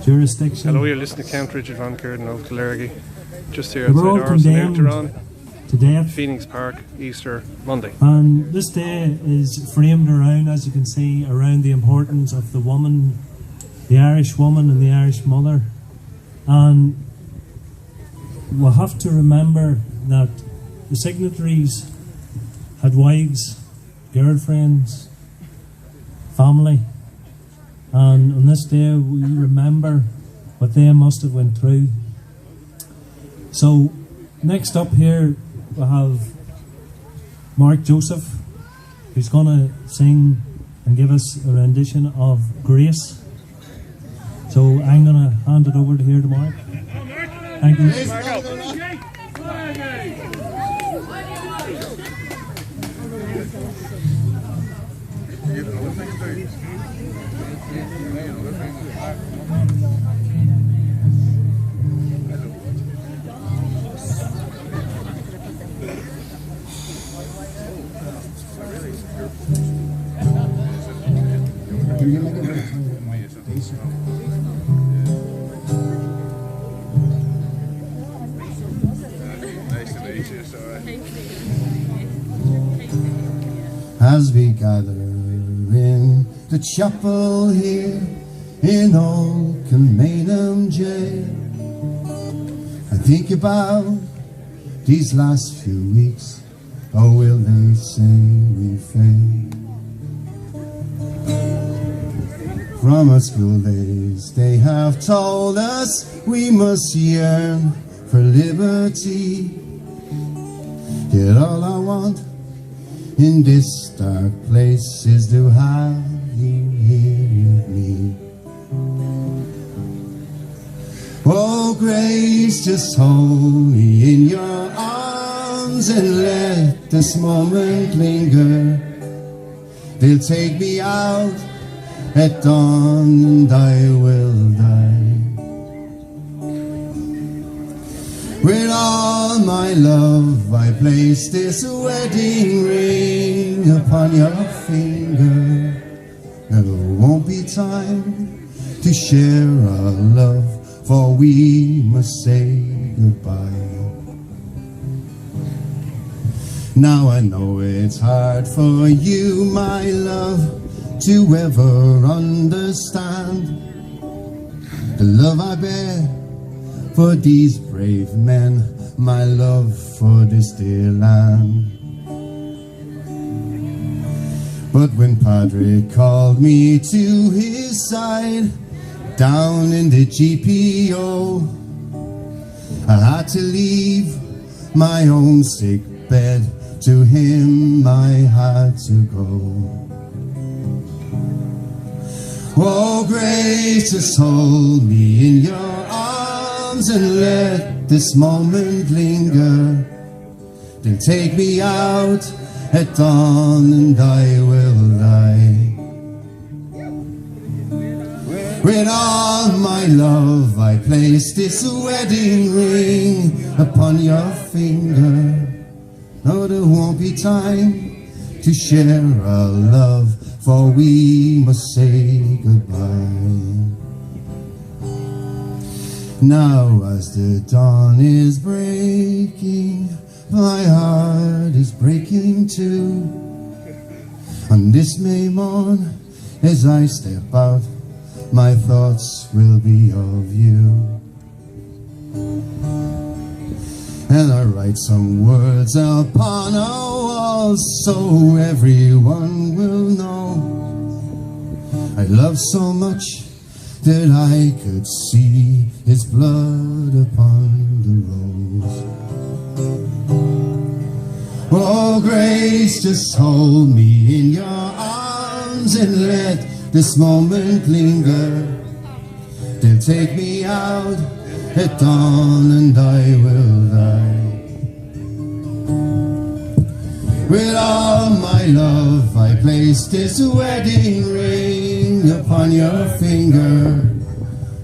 jurisdiction. Hello, you're listening to Count Richard van Coudenhove Kalergi, just here They were all outside Áras in condemned Uachtaráin, to death. Phoenix Park, Easter Monday. And this day is framed around, as you can see, around the importance of the woman, the Irish woman and the Irish mother. And we'll have to remember that the signatories had wives, girlfriends, family, and on this day we remember what they must have went through. So next up here we have Mark Joseph, who's going to sing and give us a rendition of Grace. So I'm going to hand it over to here to Mark. Thank you. As we gather in the chapel here in old Coudenhove jail, I think about these last few weeks. Oh, will they say we failed? From our school days they have told us we must yearn for liberty. Yet all I want in this dark place is to have you here with me. Oh, Grace, just hold me in your arms and let this moment linger. They'll take me out at dawn and I will die. With all my love I place this wedding ring upon your finger. There won't be time to share our love, for we must say goodbye. Now I know it's hard for you, my love, to ever understand the love I bear for these brave men, my love for this dear land. But when Padre called me to his side down in the GPO, I had to leave my own sick bed. To him I had to go. Oh, Grace, just hold me in your arms and let this moment linger. They'll take me out at dawn and I will die. With all my love I place this wedding ring upon your finger. No, there won't be time to share our love, for we must say goodbye. Now as the dawn is breaking, my heart is breaking too. On this May morn, as I step out, my thoughts will be of you. And I write some words upon a wall so everyone will know I love so much that I could see his blood upon the rose. Oh, Grace, just hold me in your arms and let this moment linger. They'll take me out at dawn and I will die. With all my love I place this wedding ring upon your finger.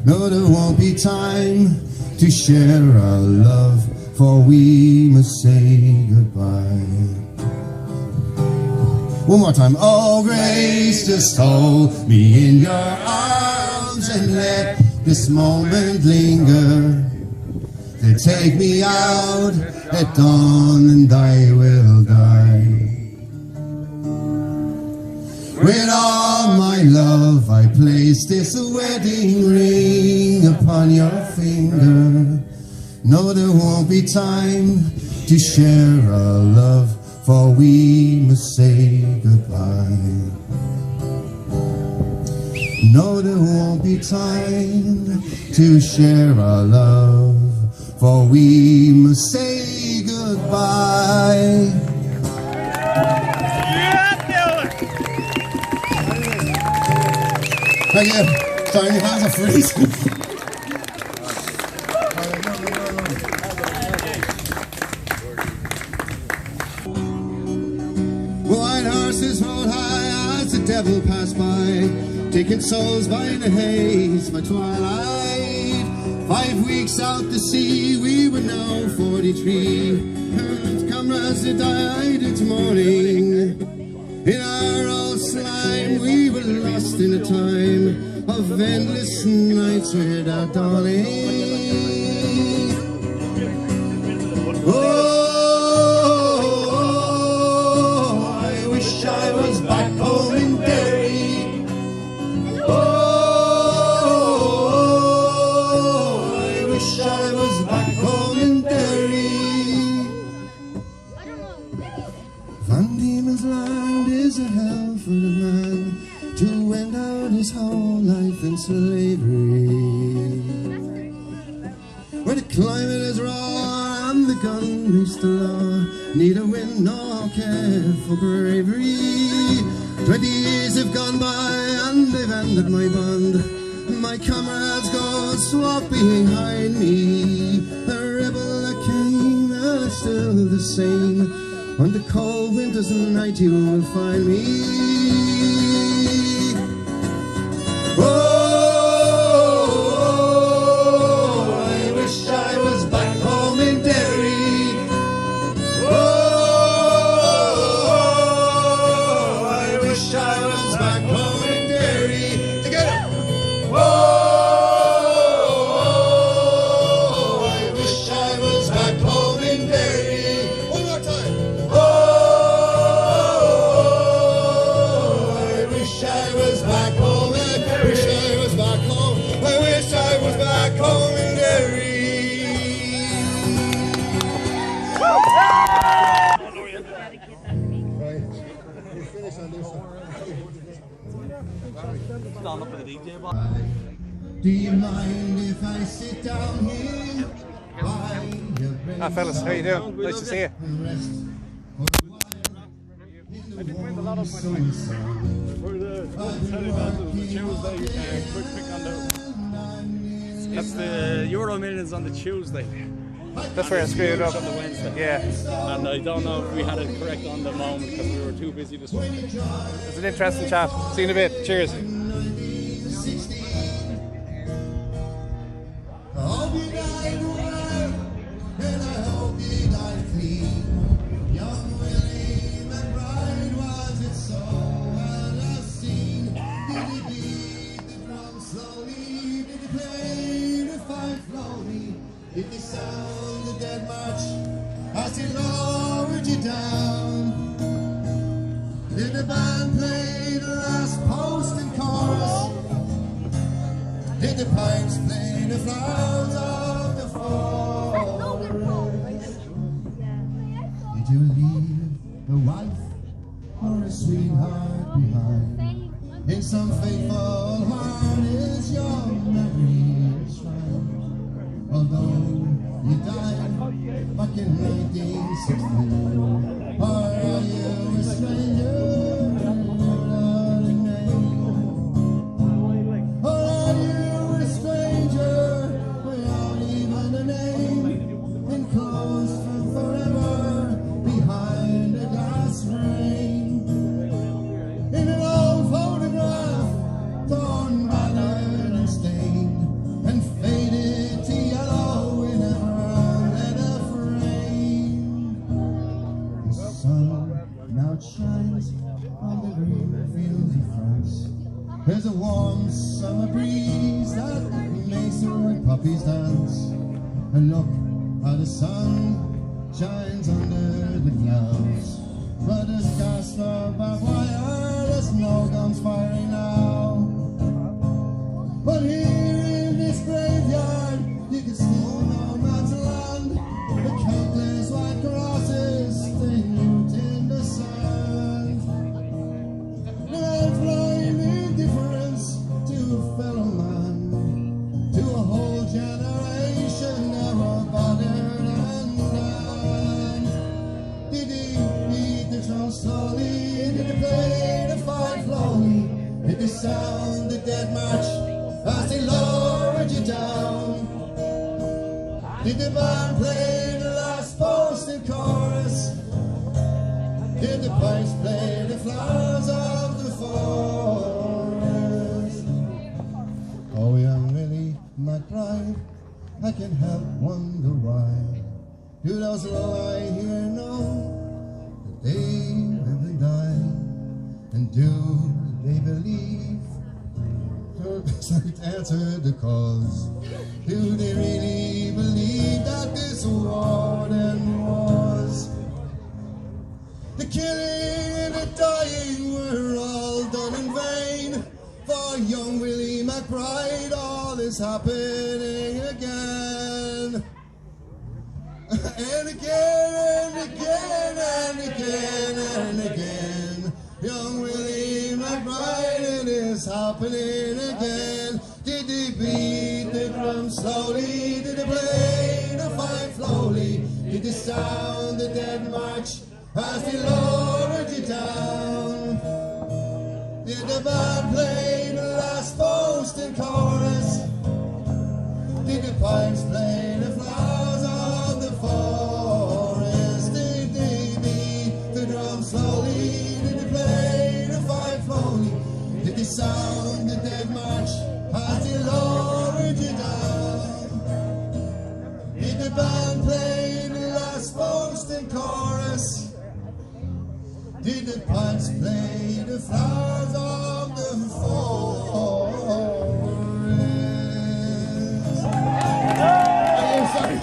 No, there won't be time to share our love, for we must say goodbye. One more time. Oh, Grace, just hold me in your arms and let this moment linger. They take me out at dawn and I will die. With all my love I place this wedding ring upon your finger. No, there won't be time to share our love, for we must say goodbye. No, there won't be time to share our love, for we must say goodbye. Thank you. Sorry, my hands are freezing. White horses rode high as the devil passed by, taking souls by the haze by twilight. 5 weeks out to sea, we were now 43. Heard comrades that died each morning. In our old slime, we were lost in a time of endless nights without dawning. Oh, I wish I was back home in Derry. Oh, I wish I was back home in Derry. Van Diemen's Land is a hell for the man to end out his whole life in slavery, where the climate is raw and the gun reached the law, neither win nor care for bravery. 20 years have gone by and they've ended my bond. My comrades go swap behind me. A rebel that came and it's still the same. On the cold winter's night you will find me. Oh, I wish I was back home in Derry. Oh, I wish I was back home in Derry. Together. Oh, I wish I was back home in Derry. One more time. I was back home in Derry. Wish I was back home. I wish I was back home in Derry. Right, we'll finish on this one. Do you mind if I sit down here? Ah, fellas, how you doing? Nice to see you. I didn't win a lot of money. For the Tuesday, quick pick on the. It's the Euro Millions on the Tuesday. That's where I screwed up. On the Wednesday. Yeah. And I don't know if we had it correct on the moment because we were too busy this week. It's an interesting chat. See you in a bit. Cheers. Did they sound the dead march as they lowered you down? Did the band play the last post and chorus? Did the pipes play the flowers of the forest? Did you leave a wife or a sweetheart behind? In some faithful heart is your memory enshrined. Although you died back in 1960, or are you a stranger without a name? Or are you a stranger without even a name, enclosed for forever behind a glass frame? In an old photograph, torn, battered and stained, and faded to yellow in a brown leather frame. The sun now shines on the green fields of France. There's a warm summer breeze that makes poppies dance, and look how the sun shines under the clouds. But there's gas for barbed wire, there's no guns firing now. But here in this graveyard, you can see no man's land. The countless white crosses stay mute in the sand. They're flying indifference to a fellow man, to a whole generation never bothered and done. Did he beat the drum slowly? Did they play the fife slowly? Did they sound the dead march as they lowered you down? Did the band play the last post in chorus? Did the pipes play the flowers of the forest? Oh, young Willie McBride, I can't help wonder why. Do those lie here know that they live and die? And do they believe? To answer the calls. Do they really believe that this war then was? The killing and the dying were all done in vain. For young Willie McBride, all is happening again. And again, and again, and again, and again. Young Willie McBride, it is happening again. Did they beat the drum slowly? Did they play the fife slowly? Did they sound the dead march as they lowered you down? Did the band play the last post in chorus? Did the pipes play the flowers of the forest? Did they beat the drum slowly? Did they play the fife slowly? Did they sound the dead march as they lowered you down? Did the band play the last post in chorus? Did the pipes play the flowers of the forest? Sorry.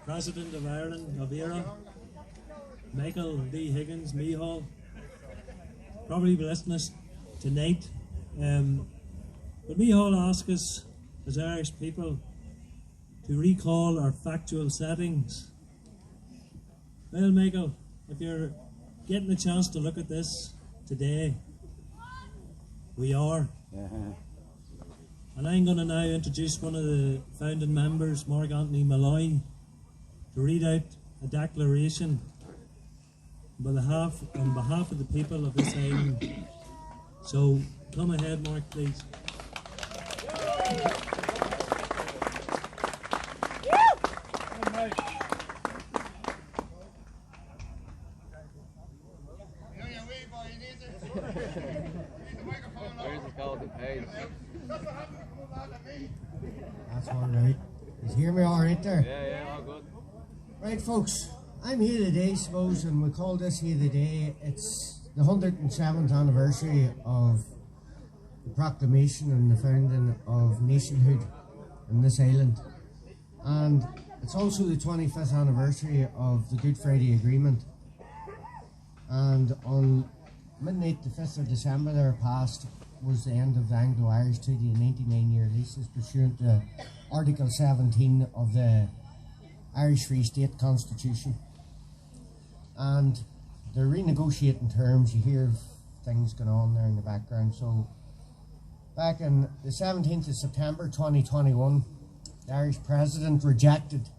President of Ireland of era, Michael D. Higgins, Mihal, probably be listening tonight. But Mihal asked us as Irish people to recall our factual settings. Well, Michael, if you're getting a chance to look at this today, we are. And I'm going to now introduce one of the founding members, Mark Anthony Malloy, to read out a declaration on behalf of the people of this island. So come ahead, Mark, please. That's all right. You hear me all right there? Yeah, all good. Right, folks, I'm here today, suppose, and we call this here the day. It's the 107th anniversary of the proclamation and the founding of nationhood in this island. And it's also the 25th anniversary of the Good Friday Agreement. And on midnight, the 5th of December there past, was the end of the Anglo-Irish Treaty, a 99-year leases pursuant to Article 17 of the Irish Free State Constitution. And they're renegotiating terms. You hear things going on there in the background. So back on the 17th of September 2021, the Irish President rejected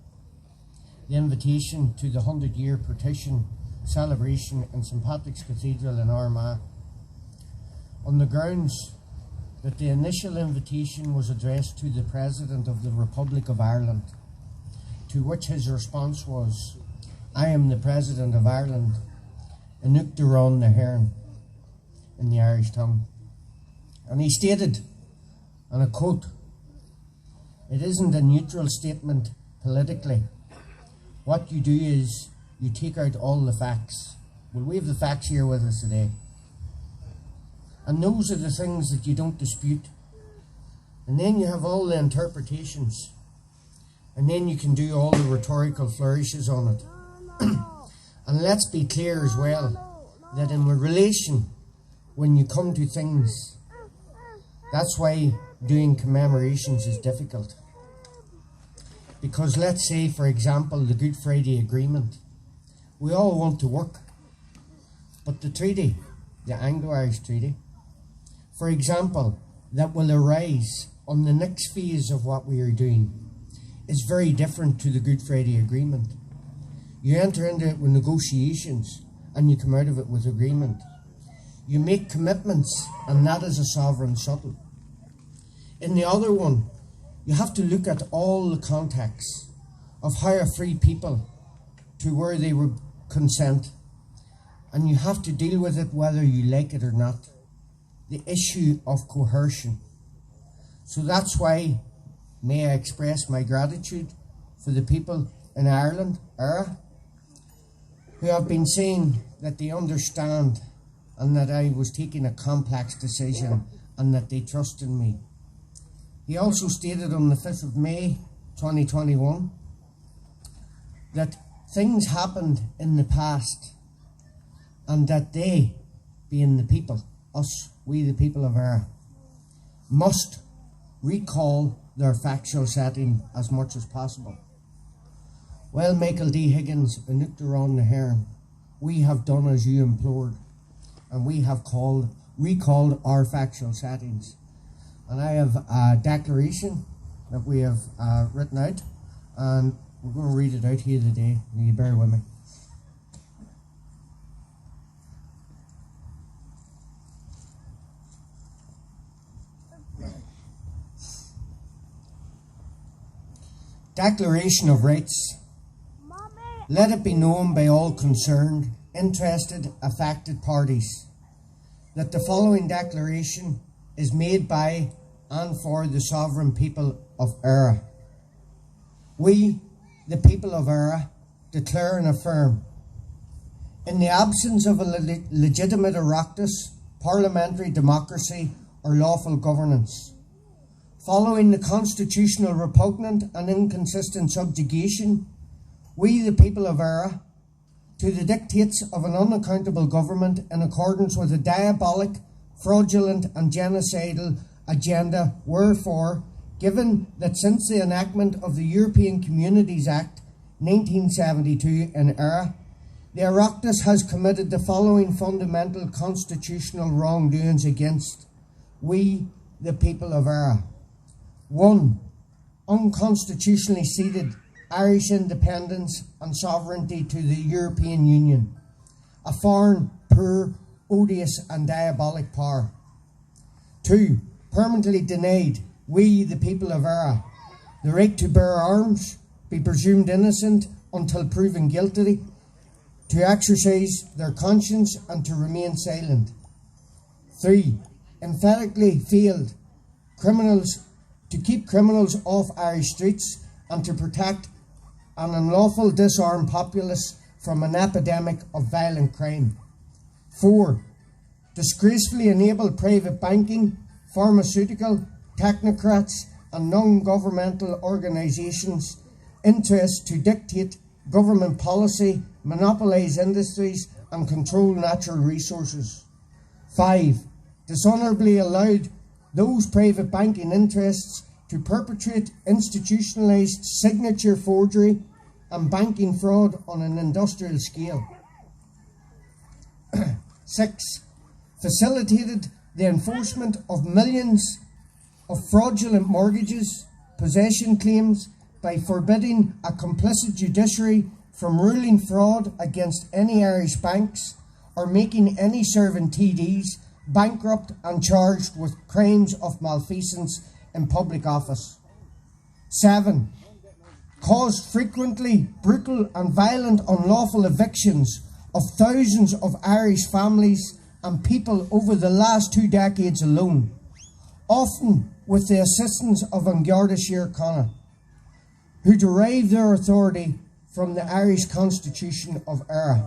the invitation to the 100-year partition celebration in St Patrick's Cathedral in Armagh, on the grounds that the initial invitation was addressed to the President of the Republic of Ireland, to which his response was, "I am the President of Ireland, in Uachtaráin na hÉireann," in the Irish tongue. And he stated, and I quote, "It isn't a neutral statement politically, what you do is you take out all the facts. Well, we have the facts here with us today. And those are the things that you don't dispute. And then you have all the interpretations. And then you can do all the rhetorical flourishes on it. And let's be clear as well, that in relation, when you come to things, that's why doing commemorations is difficult. Because let's say, for example, the Good Friday Agreement. We all want to work. But the treaty, the Anglo-Irish Treaty, for example, that will arise on the next phase of what we are doing, is very different to the Good Friday Agreement. You enter into it with negotiations and you come out of it with agreement. You make commitments, and that is a sovereign subtle. In the other one, you have to look at all the context of how a free people to where they would consent, and you have to deal with it whether you like it or not. The issue of coercion. So that's why, may I express my gratitude for the people in Ireland, Áras, who have been saying that they understand and that I was taking a complex decision and that they trusted me. He also stated on the 5th of May 2021 that things happened in the past and that they, being the people, us, we the people of Áras, must recall their factual setting as much as possible. Well, Michael D. Higgins, Uachtaráin na Héireann, we have done as you implored, and we have recalled our factual settings. And I have a declaration that we have written out, and we're going to read it out here today. Will you bear with me? Declaration of Rights. Let it be known by all concerned, interested, affected parties, that the following declaration is made by and for the sovereign people of Áras. We, the people of Áras, declare and affirm, in the absence of a legitimate Oireachtas, parliamentary democracy or lawful governance, following the constitutional repugnant and inconsistent subjugation, we, the people of Áras, to the dictates of an unaccountable government in accordance with a diabolic, fraudulent and genocidal agenda, wherefore, given that since the enactment of the European Communities Act 1972 in Áras, the Oireachtas has committed the following fundamental constitutional wrongdoings against we, the people of Áras. 1. Unconstitutionally ceded Irish independence and sovereignty to the European Union, a foreign, poor, odious and diabolic power. 2. Permanently denied we, the people of Áras, the right to bear arms, be presumed innocent until proven guilty, to exercise their conscience and to remain silent. 3. Emphatically failed to keep criminals off Irish streets and to protect an unlawful disarmed populace from an epidemic of violent crime. 4. Disgracefully enable private banking, pharmaceutical, technocrats and non-governmental organisations' interests to dictate government policy, monopolise industries and control natural resources. 5. Dishonourably allowed those private banking interests to perpetrate institutionalised signature forgery and banking fraud on an industrial scale. 6. Facilitated the enforcement of millions of fraudulent mortgages, possession claims by forbidding a complicit judiciary from ruling fraud against any Irish banks or making any serving TDs bankrupt and charged with crimes of malfeasance in public office. 7. Caused frequently brutal and violent unlawful evictions of thousands of Irish families and people over the last 2 decades alone, often with the assistance of An Garda Síochána, who derive their authority from the Irish Constitution of Era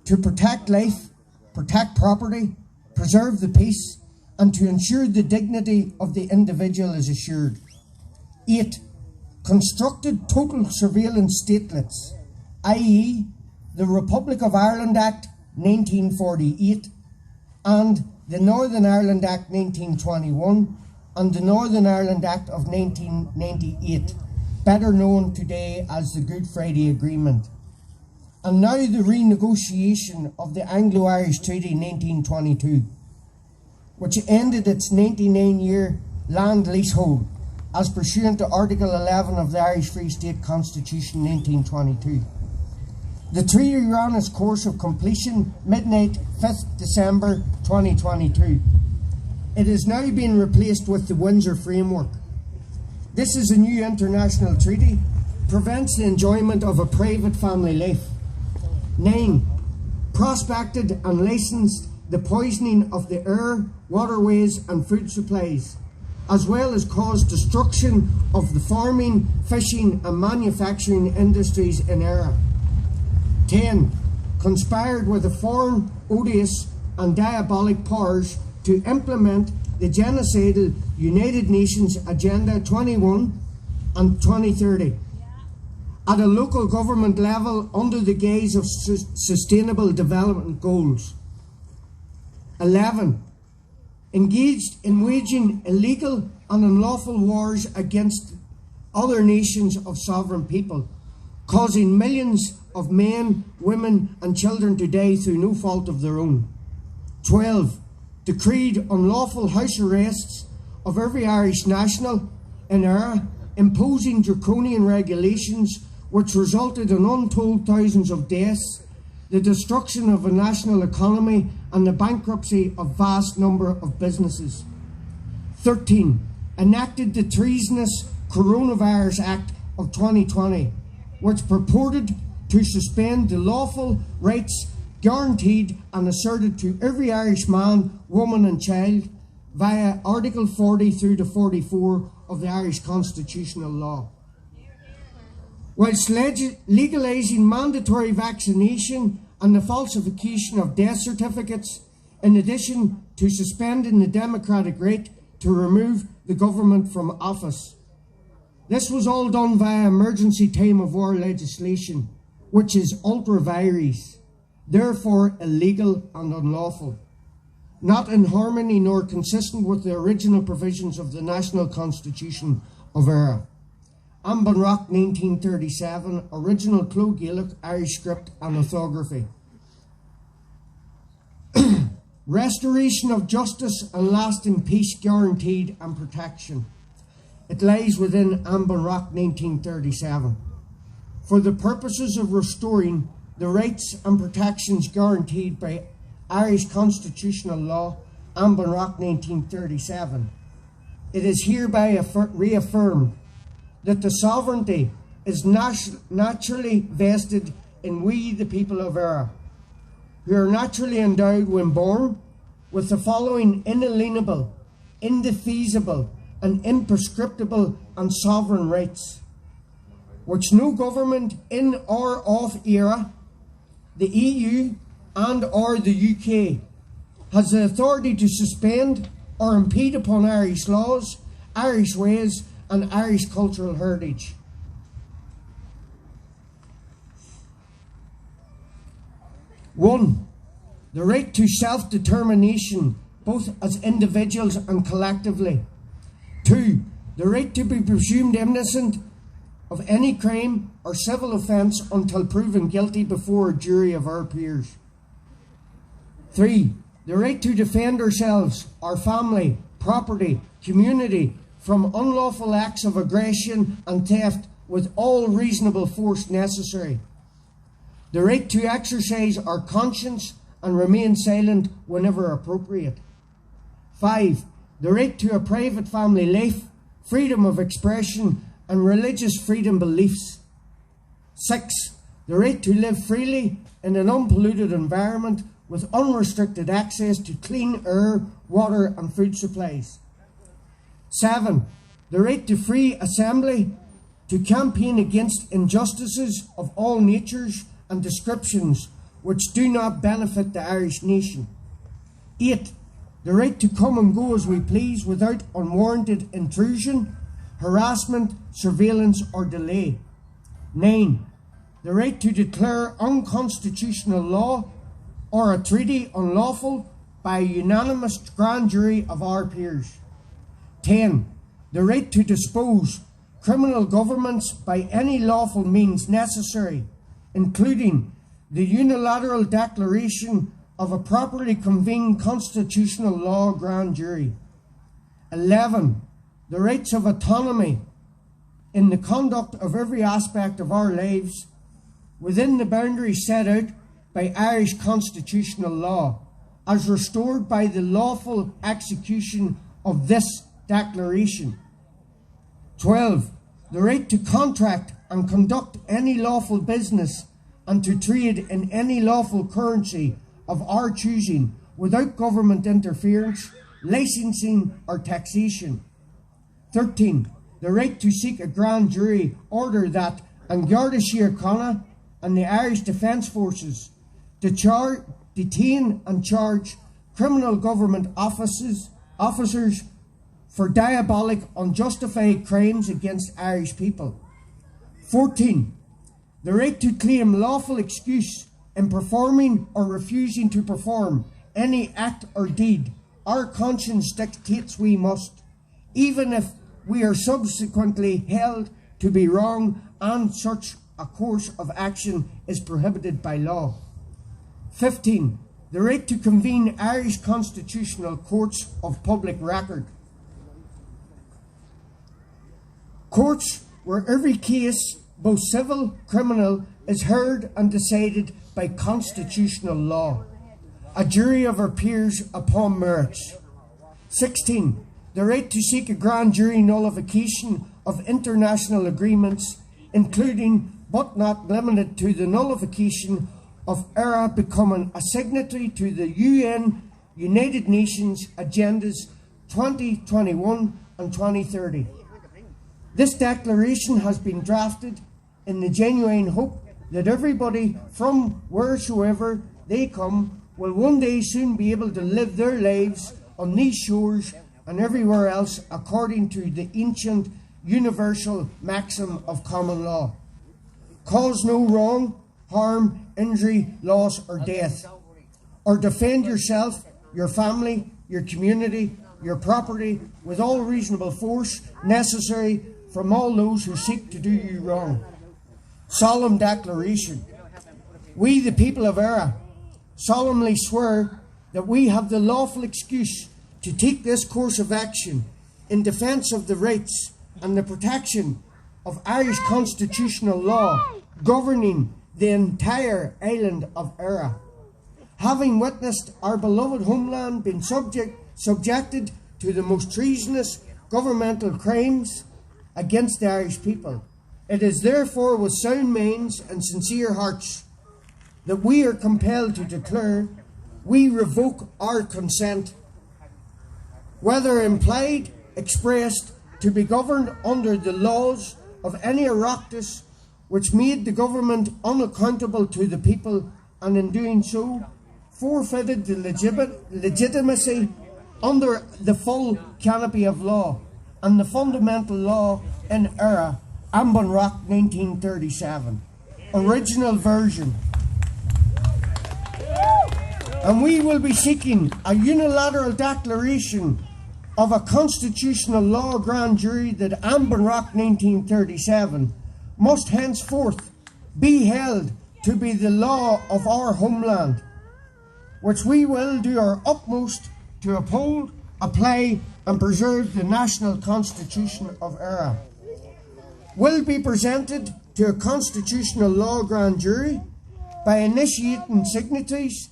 to protect life, protect property, preserve the peace, and to ensure the dignity of the individual is assured. 8. Constructed total surveillance statelets, i.e. the Republic of Ireland Act 1948 and the Northern Ireland Act 1921 and the Northern Ireland Act of 1998, better known today as the Good Friday Agreement, and now the renegotiation of the Anglo-Irish Treaty 1922, which ended its 99-year land leasehold as pursuant to Article 11 of the Irish Free State Constitution 1922. The treaty ran its course of completion midnight 5th December 2022. It is now being replaced with the Windsor Framework. This is a new international treaty, prevents the enjoyment of a private family life. 9. Prospected and licensed the poisoning of the air, waterways and food supplies, as well as caused destruction of the farming, fishing and manufacturing industries in Era. 10. Conspired with the foreign, odious and diabolic powers to implement the genocidal United Nations Agenda 21 and 2030 at a local government level under the guise of sustainable development goals. 11. Engaged in waging illegal and unlawful wars against other nations of sovereign people, causing millions of men, women and children to die through no fault of their own. 12. Decreed unlawful house arrests of every Irish national in Era, imposing draconian regulations which resulted in untold thousands of deaths, the destruction of a national economy and the bankruptcy of vast number of businesses. 13. Enacted the treasonous Coronavirus Act of 2020, which purported to suspend the lawful rights guaranteed and asserted to every Irish man, woman and child via Article 40 through to 44 of the Irish constitutional law. Whilst legalising mandatory vaccination and the falsification of death certificates, in addition to suspending the democratic right to remove the government from office. This was all done via emergency time of war legislation, which is ultra vires, therefore illegal and unlawful, not in harmony nor consistent with the original provisions of the National Constitution of Era. Ambanrock 1937, original Clo Gaelic, Irish script and orthography. Restoration of justice and lasting peace guaranteed and protection. It lies within Ambanrock 1937. For the purposes of restoring the rights and protections guaranteed by Irish constitutional law, Ambanrock 1937, it is hereby reaffirmed that the sovereignty is naturally vested in we, the people of Era, who are naturally endowed when born with the following inalienable, indefeasible, and imprescriptible and sovereign rights, which no government in or of Era, the EU and or the UK, has the authority to suspend or impede upon Irish laws, Irish ways, and Irish cultural heritage. One, the right to self-determination, both as individuals and collectively. 2, the right to be presumed innocent of any crime or civil offence until proven guilty before a jury of our peers. 3, the right to defend ourselves, our family, property, community, from unlawful acts of aggression and theft with all reasonable force necessary. The right to exercise our conscience and remain silent whenever appropriate. 5, the right to a private family life, freedom of expression and religious freedom beliefs. 6, the right to live freely in an unpolluted environment with unrestricted access to clean air, water and food supplies. 7, the right to free assembly, to campaign against injustices of all natures and descriptions which do not benefit the Irish nation. 8. The right to come and go as we please without unwarranted intrusion, harassment, surveillance or delay. 9. The right to declare unconstitutional law or a treaty unlawful by a unanimous grand jury of our peers. 10. The right to dispose criminal governments by any lawful means necessary, including the unilateral declaration of a properly convened constitutional law grand jury. 11. The rights of autonomy in the conduct of every aspect of our lives within the boundaries set out by Irish constitutional law, as restored by the lawful execution of this declaration. 12. The right to contract and conduct any lawful business and to trade in any lawful currency of our choosing without government interference, licensing or taxation. 13. The right to seek a grand jury order that An Garda Síochána and the Irish Defence Forces detain and charge criminal government officers for diabolic, unjustified crimes against Irish people. 14. The right to claim lawful excuse in performing or refusing to perform any act or deed our conscience dictates we must, even if we are subsequently held to be wrong and such a course of action is prohibited by law. 15. The right to convene Irish constitutional courts of public record. Courts where every case, both civil, criminal, is heard and decided by constitutional law. A jury of our peers upon merits. 16. The right to seek a grand jury nullification of international agreements, including but not limited to the nullification of ERA becoming a signatory to the UN United Nations Agendas 2021 and 2030. This declaration has been drafted in the genuine hope that everybody from wheresoever they come will one day soon be able to live their lives on these shores and everywhere else according to the ancient universal maxim of common law. Cause no wrong, harm, injury, loss or death, or defend yourself, your family, your community, your property with all reasonable force necessary from all those who seek to do you wrong. Solemn declaration. We, the people of Éire, solemnly swear that we have the lawful excuse to take this course of action in defence of the rights and the protection of Irish constitutional law governing the entire island of Éire. Having witnessed our beloved homeland being subjected to the most treasonous governmental crimes against the Irish people, it is therefore with sound minds and sincere hearts that we are compelled to declare we revoke our consent, whether implied, expressed, to be governed under the laws of any Oireachtas which made the government unaccountable to the people, and in doing so forfeited the legitimacy under the full canopy of law and the fundamental law in Éire, Ambanrock 1937, original version. And we will be seeking a unilateral declaration of a constitutional law grand jury that Ambanrock 1937 must henceforth be held to be the law of our homeland, which we will do our utmost to uphold, apply and preserve the national constitution of Éire. Will be presented to a constitutional law grand jury by initiating signatories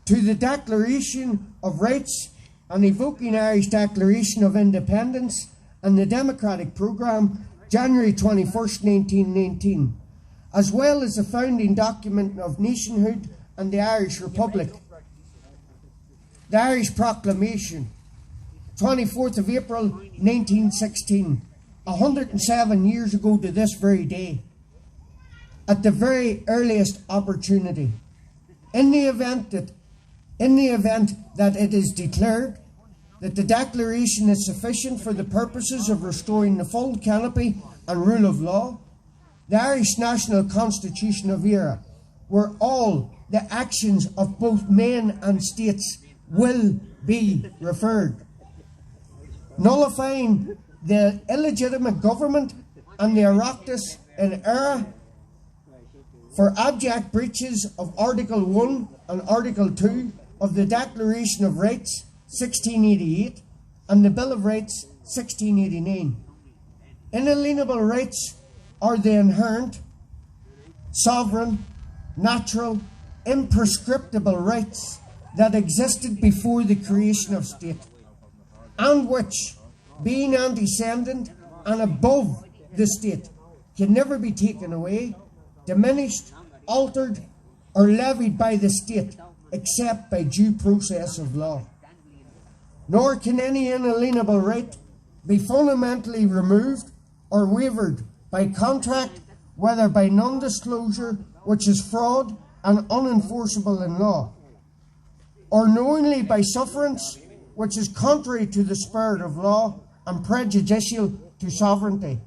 to the Declaration of Rights and evoking Irish Declaration of Independence and the Democratic Programme, January 21st, 1919, as well as the founding document of nationhood and the Irish Republic. The Irish Proclamation, 24th of April 1916, 107 years ago to this very day, at the very earliest opportunity, in the event that it is declared that the declaration is sufficient for the purposes of restoring the full canopy and rule of law, the Irish National Constitution of Era, where all the actions of both men and states will be referred, nullifying the illegitimate government and the Oireachtas in Era for abject breaches of Article 1 and Article 2 of the Declaration of Rights 1688 and the Bill of Rights 1689. Inalienable rights are the inherent, sovereign, natural, imprescriptible rights that existed before the creation of state, and which, being antecedent and above the state, can never be taken away, diminished, altered, or levied by the state, except by due process of law. Nor can any inalienable right be fundamentally removed or wavered by contract, whether by non-disclosure, which is fraud and unenforceable in law, or knowingly by sufferance, which is contrary to the spirit of law and prejudicial to sovereignty.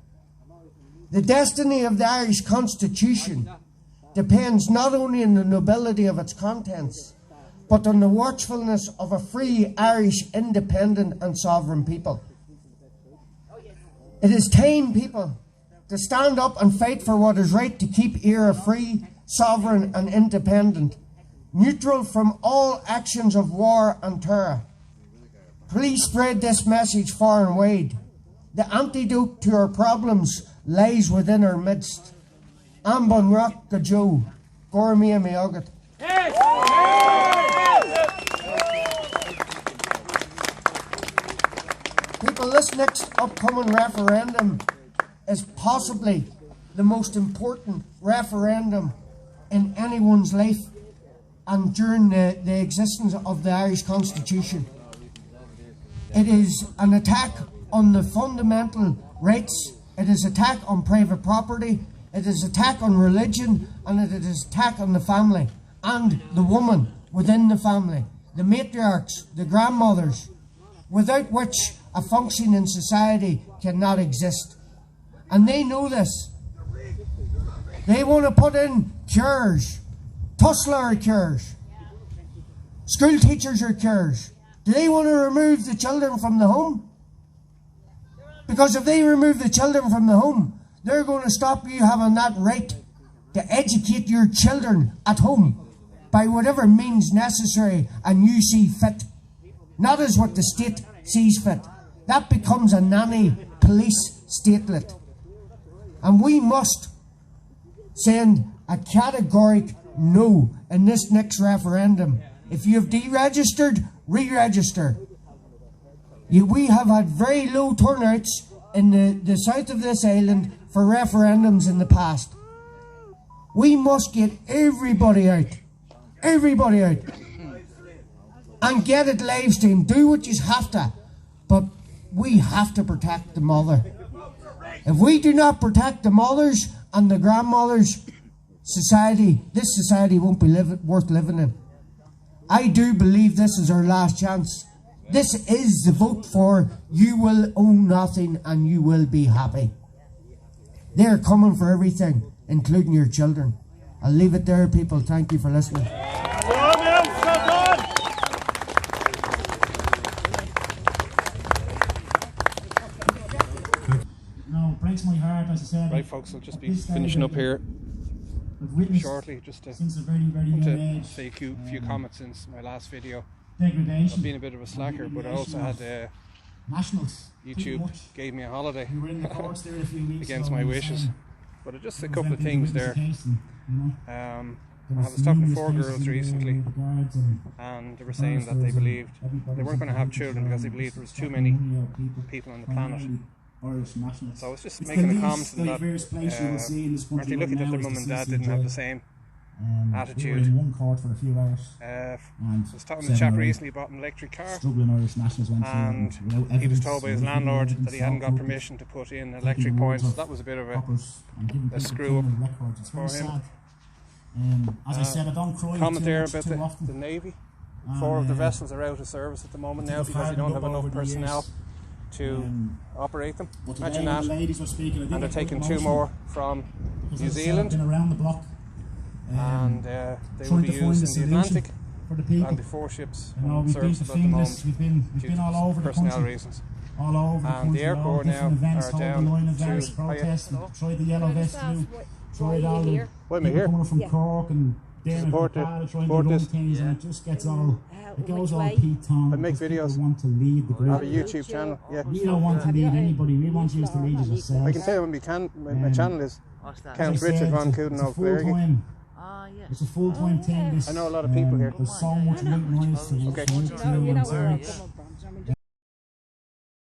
The destiny of the Irish Constitution depends not only on the nobility of its contents, but on the watchfulness of a free Irish independent and sovereign people. It is time, people, to stand up and fight for what is right, to keep Era free, sovereign and independent, neutral from all actions of war and terror. Please spread this message far and wide. The antidote to our problems lies within our midst. Ambon Rock the Joe, Gormia Meogat. People, this next upcoming referendum is possibly the most important referendum in anyone's life and during the existence of the Irish Constitution. It is an attack on the fundamental rights, it is an attack on private property, it is an attack on religion, and it is an attack on the family and the woman within the family, the matriarchs, the grandmothers, without which a functioning society cannot exist. And they know this. They want to put in cures. Tussler are cures. School teachers are cures. Do they want to remove the children from the home? Because if they remove the children from the home, they're going to stop you having that right to educate your children at home by whatever means necessary and you see fit. Not as what the state sees fit. That becomes a nanny police statelet. And we must send a categoric no in this next referendum. If you have deregistered, re-register. We have had very low turnouts in the south of this island for referendums in the past. We must get everybody out, and get it live streamed. Do what you have to, but we have to protect the mother. If we do not protect the mothers and the grandmothers, this society won't be worth living in. I do believe this is our last chance. This is the vote for you will own nothing and you will be happy. They're coming for everything, including your children. I'll leave it there, people. Thank you for listening. No, it breaks my heart, as I said. Right, folks, I'll just be finishing up here shortly, just to since a very, very young age, say a few comments since my last video. Degradation. I've been a bit of a slacker, but I also had nationals. YouTube gave me a holiday We were in the courts there a few weeks against ago, my wishes. But just a couple of things there. I was was talking to numerous 4 girls cases recently, with the guards and they were saying that they believed they weren't going to have children because they believed there was too many people on the planet. Irish nationals. So I was just It's making the a comment least on that. diverse place you will see in this country Aren't you lucky right that now their is mum and the dad didn't have CCJ. the same We attitude. were in one court for a few hours. I And was talking to a 7 chap or 8 recently bought an electric car, struggling Irish nationals went through, and without he was evidence, told by his without landlord evidence, that he hadn't got so permission to put in taking electric the points. words of That was a bit of coppers and giving people screw up criminal records. It's very for him. sad. As I said, I don't cry comment too there much about too often. the Navy. 4 of the vessels are out of service at the moment now because they don't have enough personnel to operate them. But Imagine today when that. the ladies were speaking, I did And they're get quite taking 2 emotional, more from because New as I said, I've Zealand, been around the block, and they will trying be to find a used in the solution Atlantic. for the people. And the 4 ships You know, in we've been service to at the moment Finglas, we've due been to all over the personnel country. reasons. All over the And country, the airport all different now events, are hold the down line events, to- protests, tried the yellow vest route, tried all the Why am I people here? coming from Cork and Derry support and the- Pada trying to support run this. things, and it just gets all, it goes which all way? Pete Tong. I make because people videos. want to lead the I have a group. YouTube channel. Yeah. We don't want to lead anybody, we want you to lead us I yourselves. can tell you my channel is What's that? Count As I said, Richard von it's a Coudenhove Kalergi. full-time, Ah, yes. it's a full-time thing. This, I know a lot of people here. There's so much right nice to Okay. to You know and where so I'm from.